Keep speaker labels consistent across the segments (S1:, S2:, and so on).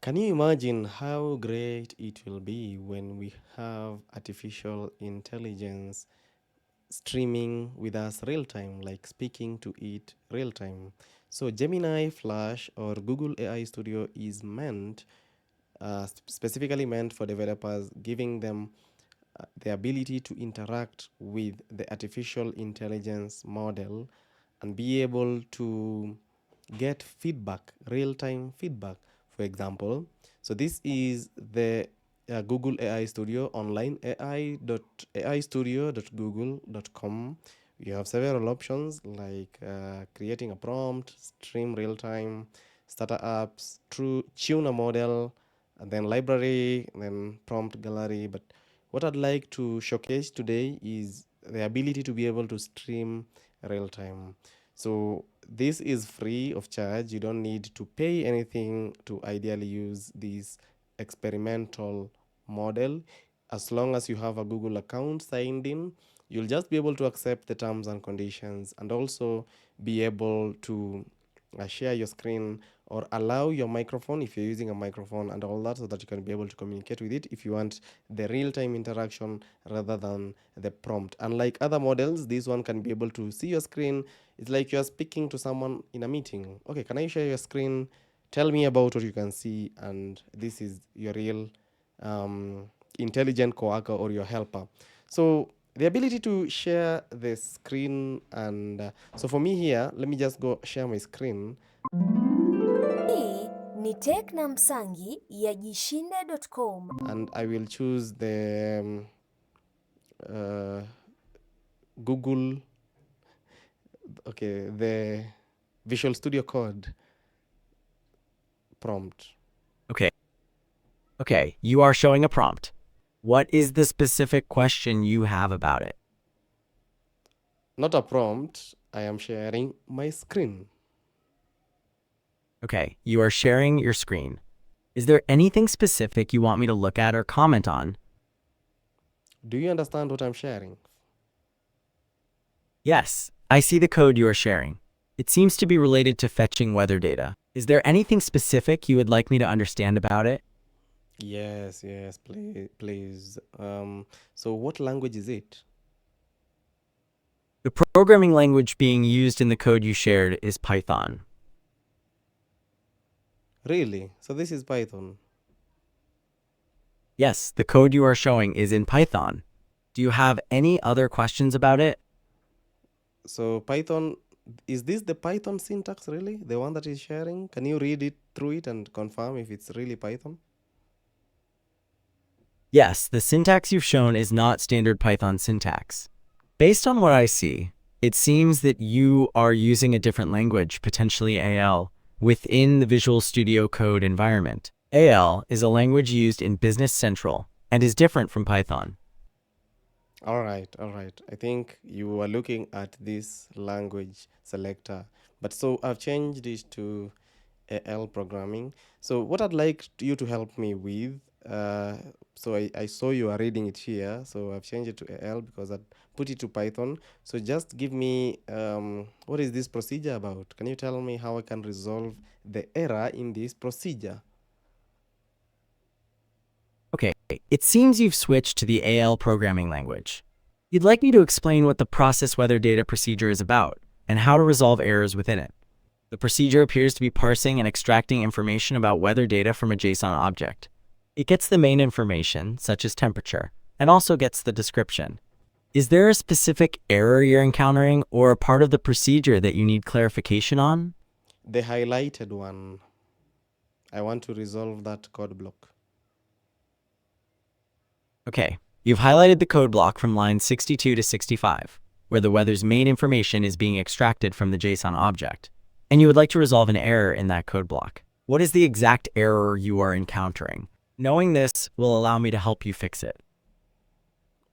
S1: Can you imagine how great it will be when we have artificial intelligence streaming with us real time, like speaking to it real time? So, Gemini Flush or Google AI Studio is specifically meant for developers, giving them the ability to interact with the artificial intelligence model and be able to get feedback, real-time feedback, for example. So this is the Google AI Studio online, ai.aistudio.google.com. You have several options like creating a prompt, stream real-time, starter apps, true tuner model, and then library, and then prompt gallery. But what I'd like to showcase today is the ability to be able to stream real time. So this is free of charge. You don't need to pay anything to ideally use this experimental model. As long as you have a Google account signed in, you'll just be able to accept the terms and conditions and also be able to share your screen or allow your microphone if you're using a microphone and all that, so that you can be able to communicate with it if you want the real-time interaction rather than the prompt. Unlike other models, this one can be able to see your screen. It's like you're speaking to someone in a meeting. Okay, can I share your screen? Tell me about what you can see, and this is your real intelligent coworker or your helper. So the ability to share the screen, and so for me here, let me just go share my screen.
S2: Hii ni Tech na Msangi ya jishinde.com.
S1: And I will choose the Google, okay, the Visual Studio Code prompt.
S3: Okay, you are showing a prompt. What is the specific question you have about it?
S1: Not a prompt, I am sharing my screen.
S3: Okay, you are sharing your screen. Is there anything specific you want me to look at or comment on?
S1: Do you understand what I'm sharing?
S3: Yes, I see the code you are sharing. It seems to be related to fetching weather data. Is there anything specific you would like me to understand about it?
S1: Yes, please. So what language is it?
S3: The programming language being used in the code you shared is Python.
S1: Really? So this is Python.
S3: Yes, the code you are showing is in Python. Do you have any other questions about it?
S1: So Python, is this the Python syntax really? The one that is sharing? Can you read it through it and confirm if it's really Python?
S3: Yes, the syntax you've shown is not standard Python syntax. Based on what I see, it seems that you are using a different language, potentially AL, within the Visual Studio Code environment. AL is a language used in Business Central and is different from Python.
S1: All right. I think you are looking at this language selector, but so I've changed it to AL programming. So what I'd like you to help me with, so I saw you are reading it here, so I've changed it to AL because I put it to Python. So just give me, what is this procedure about? Can you tell me how I can resolve the error in this procedure?
S3: Okay, it seems you've switched to the AL programming language. You'd like me to explain what the process weather data procedure is about and how to resolve errors within it. The procedure appears to be parsing and extracting information about weather data from a JSON object. It gets the main information, such as temperature, and also gets the description. Is there a specific error you're encountering or a part of the procedure that you need clarification on?
S1: The highlighted one. I want to resolve that code block.
S3: Okay, you've highlighted the code block from lines 62 to 65, where the weather's main information is being extracted from the JSON object, and you would like to resolve an error in that code block. What is the exact error you are encountering? Knowing this will allow me to help you fix it.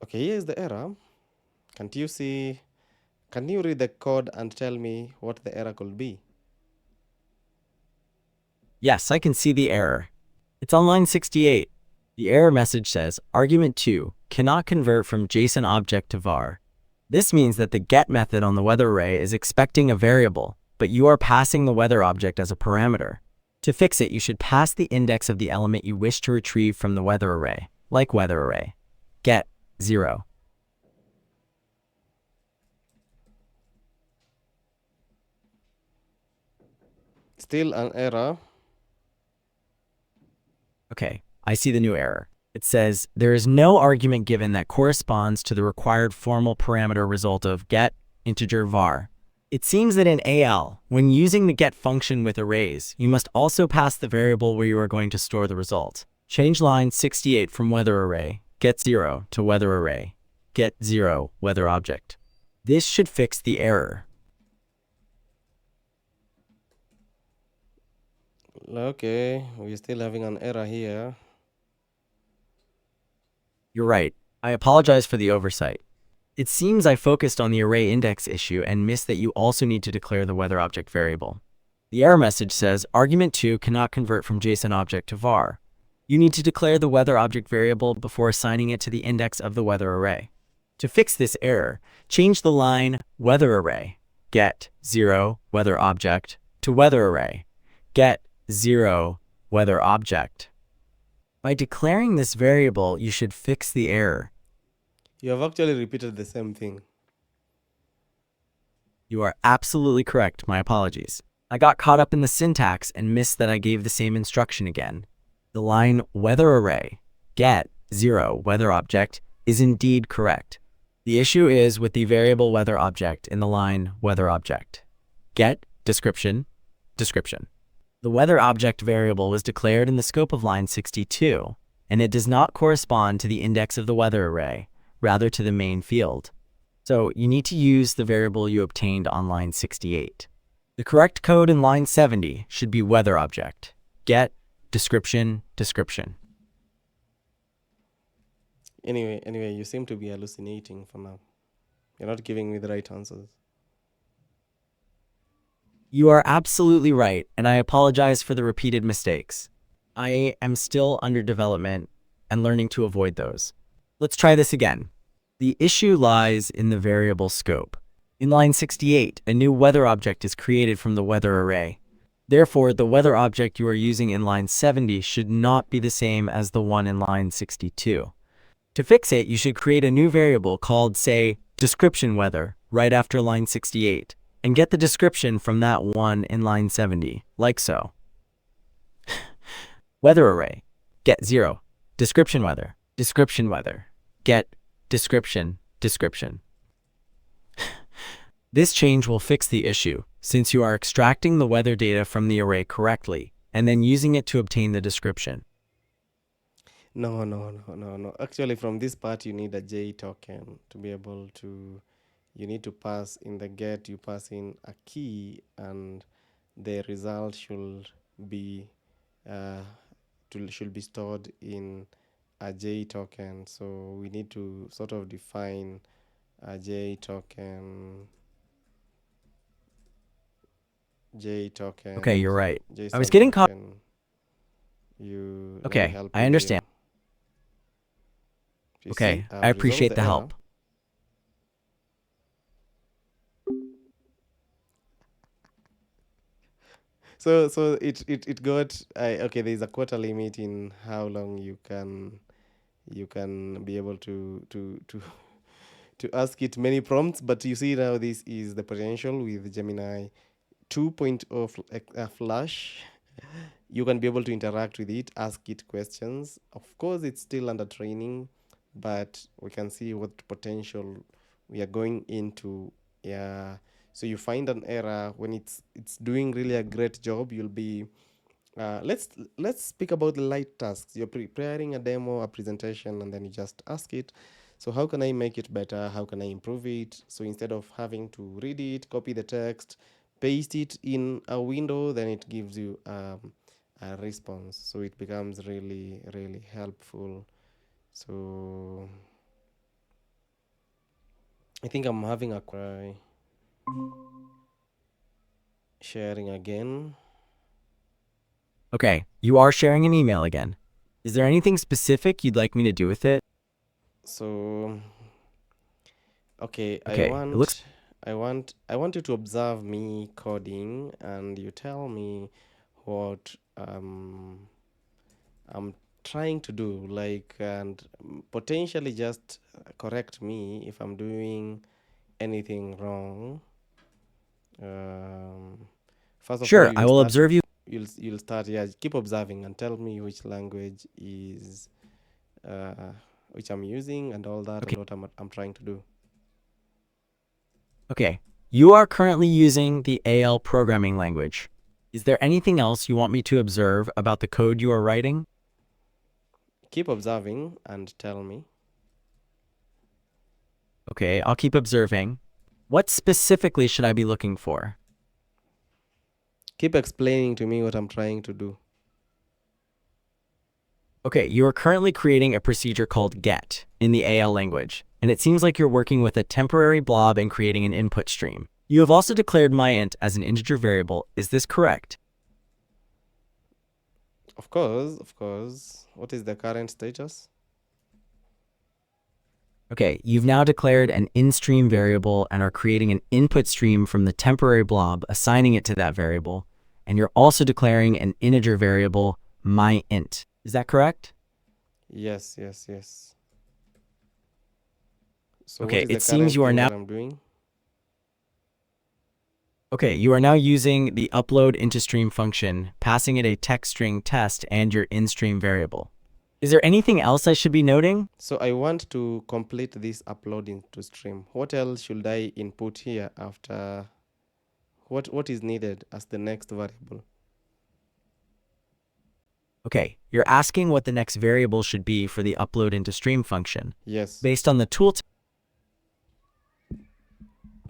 S1: Okay, here's the error. Can't you see? Can you read the code and tell me what the error could be?
S3: Yes, I can see the error. It's on line 68. The error message says, argument 2 cannot convert from JSON object to var. This means that the get method on the weather array is expecting a variable, but you are passing the weather object as a parameter. To fix it, you should pass the index of the element you wish to retrieve from the weather array, like weather array. Get 0.
S1: Still an error.
S3: Okay, I see the new error. It says there is no argument given that corresponds to the required formal parameter result of get integer var. It seems that in AL, when using the get function with arrays, you must also pass the variable where you are going to store the result. Change line 68 from weather array, get 0, to weather array, get 0, weather object. This should fix the error.
S1: Okay, we're still having an error here.
S3: You're right. I apologize for the oversight. It seems I focused on the array index issue and missed that you also need to declare the weather object variable. The error message says argument 2 cannot convert from JSON object to var. You need to declare the weather object variable before assigning it to the index of the weather array. To fix this error, change the line weather array, get 0, weather object, to weather array, get 0, weather object. By declaring this variable, you should fix the error.
S1: You have actually repeated the same thing.
S3: You are absolutely correct. My apologies. I got caught up in the syntax and missed that I gave the same instruction again. The line weather array, get 0, weather object, is indeed correct. The issue is with the variable weather object in the line weather object. Get description, description. The weather object variable was declared in the scope of line 62, and it does not correspond to the index of the weather array, rather to the main field. So you need to use the variable you obtained on line 68. The correct code in line 70 should be weather object, get description, description.
S1: Anyway, you seem to be hallucinating for now. You're not giving me the right answers.
S3: You are absolutely right, and I apologize for the repeated mistakes. I am still under development and learning to avoid those. Let's try this again. The issue lies in the variable scope. In line 68, a new weather object is created from the weather array. Therefore, the weather object you are using in line 70 should not be the same as the one in line 62. To fix it, you should create a new variable called, say, description weather, right after line 68, and get the description from that one in line 70, like so. Weather array, get 0, description weather, get description, description. This change will fix the issue, since you are extracting the weather data from the array correctly, and then using it to obtain the description.
S1: No. Actually, from this part, you need a J token to be able to, you need to pass in the get, you pass in a key, and the result should be stored in a J token. So we need to sort of define a J token.
S3: Okay, you're right.
S1: JSON
S3: I was getting caught.
S1: token. Let me
S3: Okay,
S1: help
S3: I
S1: you
S3: understand.
S1: here. You
S3: Okay,
S1: see,
S3: I
S1: I've resolved
S3: appreciate the
S1: error.
S3: help.
S1: So it got okay. There's a quota limit in how long you can be able to ask it many prompts. But you see now, this is the potential with Gemini 2.0 Flush. You can be able to interact with it, ask it questions. Of course, it's still under training, but we can see what potential we are going into. Yeah. So you find an error when it's doing really a great job. You'll be let's speak about the light tasks. You're preparing a demo, a presentation, and then you just ask it, so how can I make it better? How can I improve it? So instead of having to read it, copy the text, paste it in a window, then it gives you a response. So it becomes really, really helpful. So I think I'm having a sharing again.
S3: Okay, you are sharing an email again. Is there anything specific you'd like me to do with it?
S1: So okay,
S3: Okay, it looks
S1: I want you to observe me coding, and you tell me what I'm trying to do, like, and potentially just correct me if I'm doing anything wrong. First of all,
S3: Sure, I will observe you.
S1: you'll start, yeah, keep observing and tell me which language is which I'm using and all that,
S3: Okay.
S1: and what I'm trying to do.
S3: Okay. You are currently using the AL programming language. Is there anything else you want me to observe about the code you are writing?
S1: Keep observing and tell me.
S3: Okay, I'll keep observing. What specifically should I be looking for?
S1: Keep explaining to me what I'm trying to do.
S3: Okay, you are currently creating a procedure called get in the AL language, and it seems like you're working with a temporary blob and creating an input stream. You have also declared myInt as an integer variable. Is this correct?
S1: Of course, of course. What is the current status?
S3: Okay, you've now declared an in-stream variable and are creating an input stream from the temporary blob, assigning it to that variable, and you're also declaring an integer variable, myInt. Is that correct?
S1: Yes, yes, yes. So what
S3: Okay,
S1: is the
S3: it seems
S1: current
S3: you are
S1: thing
S3: now
S1: that I'm doing?
S3: Okay, you are now using the upload into stream function, passing it a text string test and your in-stream variable. Is there anything else I should be noting?
S1: So I want to complete this upload into stream. What else should I input here after? What is needed as the next variable?
S3: Okay, you're asking what the next variable should be for the upload into stream function.
S1: Yes.
S3: Based on the tooltip.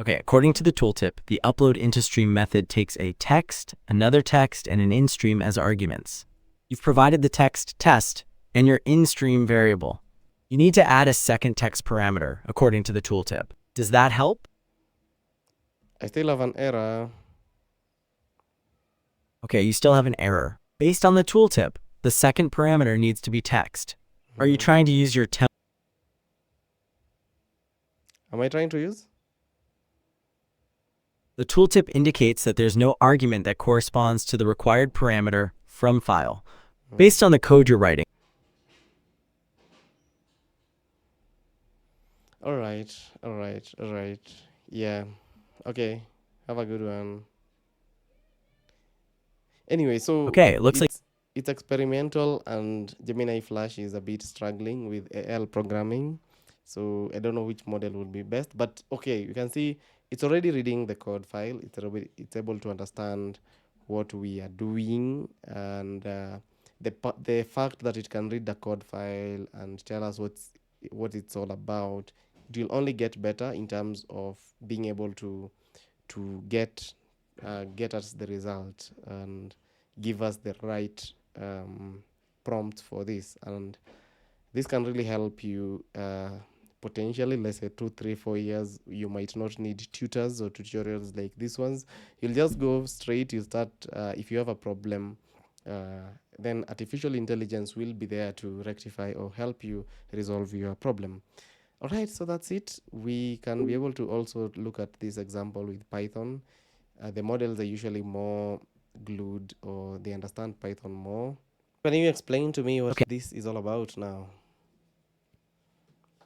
S3: Okay, according to the tooltip, the upload into stream method takes a text, another text, and an in-stream as arguments. You've provided the text test and your in-stream variable. You need to add a second text parameter according to the tooltip. Does that help?
S1: I still have an error.
S3: Okay, you still have an error. Based on the tooltip, the second parameter needs to be text. Are you trying to use your temp?
S1: Am I trying to use?
S3: The tooltip indicates that there's no argument that corresponds to the required parameter from file. Based on the code you're writing.
S1: All right, all right, all right. Yeah. Okay. Have a good one. Anyway, so
S3: Okay, it looks like
S1: it's experimental, and Gemini Flush is a bit struggling with AL programming. So I don't know which model would be best, but okay, you can see it's already reading the code file. It's able to understand what we are doing, and the fact that it can read the code file and tell us what it's all about, it will only get better in terms of being able to get us the result and give us the right prompt for this. And this can really help you potentially, let's say 2 3 4 years. You might not need tutors or tutorials like these ones. You'll just go straight. You start if you have a problem, then artificial intelligence will be there to rectify or help you resolve your problem. All right, so that's it. We can be able to also look at this example with Python. The models are usually more glued, or they understand Python more. Can you explain to me what this is all about now?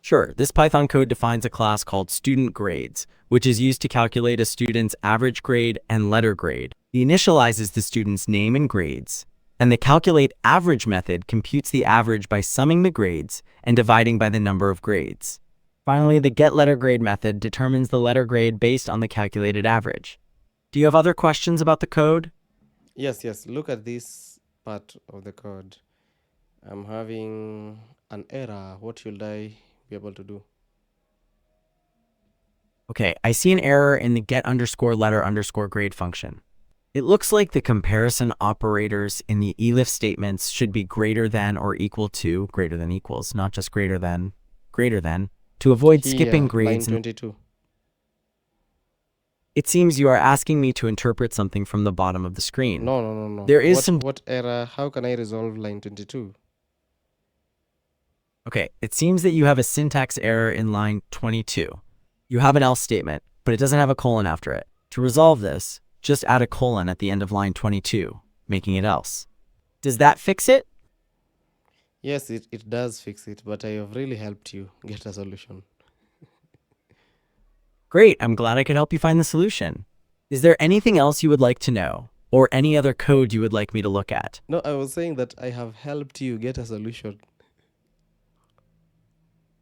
S3: Sure, this Python code defines a class called student grades, which is used to calculate a student's average grade and letter grade. It initializes the student's name and grades, and the calculate average method computes the average by summing the grades and dividing by the number of grades. Finally, the getLetterGrade method determines the letter grade based on the calculated average. Do you have other questions about the code?
S1: Yes, yes. Look at this part of the code. I'm having an error. What should I be able to do?
S3: Okay, I see an error in the get_letter_grade function. It looks like the comparison operators in the elif statements should be greater than or equal to, greater than equals, not just greater than, to avoid skipping grades.
S1: Line 22.
S3: It seems you are asking me to interpret something from the bottom of the screen.
S1: No.
S3: There is
S1: what error? How can I resolve line 22?
S3: Okay, it seems that you have a syntax error in line 22. You have an else statement, but it doesn't have a colon after it. To resolve this, just add a colon at the end of line 22, making it else. Does that fix it?
S1: Yes, it does fix it, but I have really helped you get a solution.
S3: Great, I'm glad I could help you find the solution. Is there anything else you would like to know, or any other code you would like me to look at?
S1: No, I was saying that I have helped you get a solution.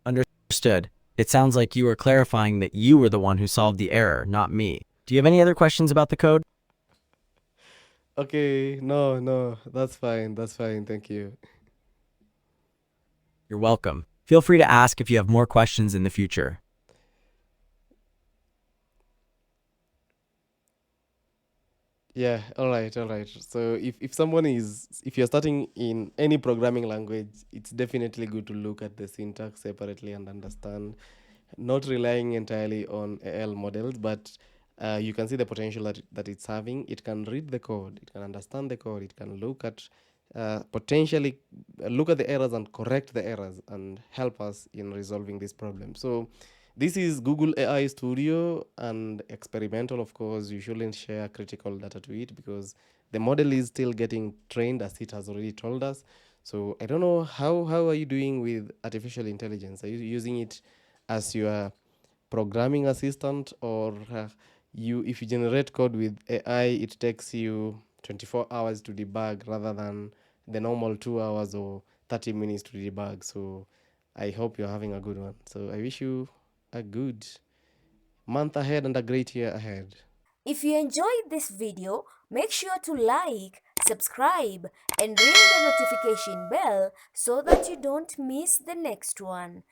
S3: Understood. It sounds like you were clarifying that you were the one who solved the error, not me. Do you have any other questions about the code?
S1: Okay, no, that's fine, thank you.
S3: You're welcome. Feel free to ask if you have more questions in the future.
S1: Yeah, all right. So if you're starting in any programming language, it's definitely good to look at the syntax separately and understand, not relying entirely on AL models, but you can see the potential that it's having. It can read the code, it can understand the code, it can look at potentially look at the errors and correct the errors and help us in resolving this problem. So this is Google AI Studio and experimental. Of course, you shouldn't share critical data to it because the model is still getting trained, as it has already told us. So I don't know, how are you doing with artificial intelligence? Are you using it as your programming assistant, or you if you generate code with AI, it takes you 24 hours to debug rather than the normal 2 hours or 30 minutes to debug? So I hope you're having a good one. So I wish you a good month ahead and a great year ahead.
S2: If you enjoyed this video, make sure to like, subscribe, and ring the notification bell so that you don't miss the next one.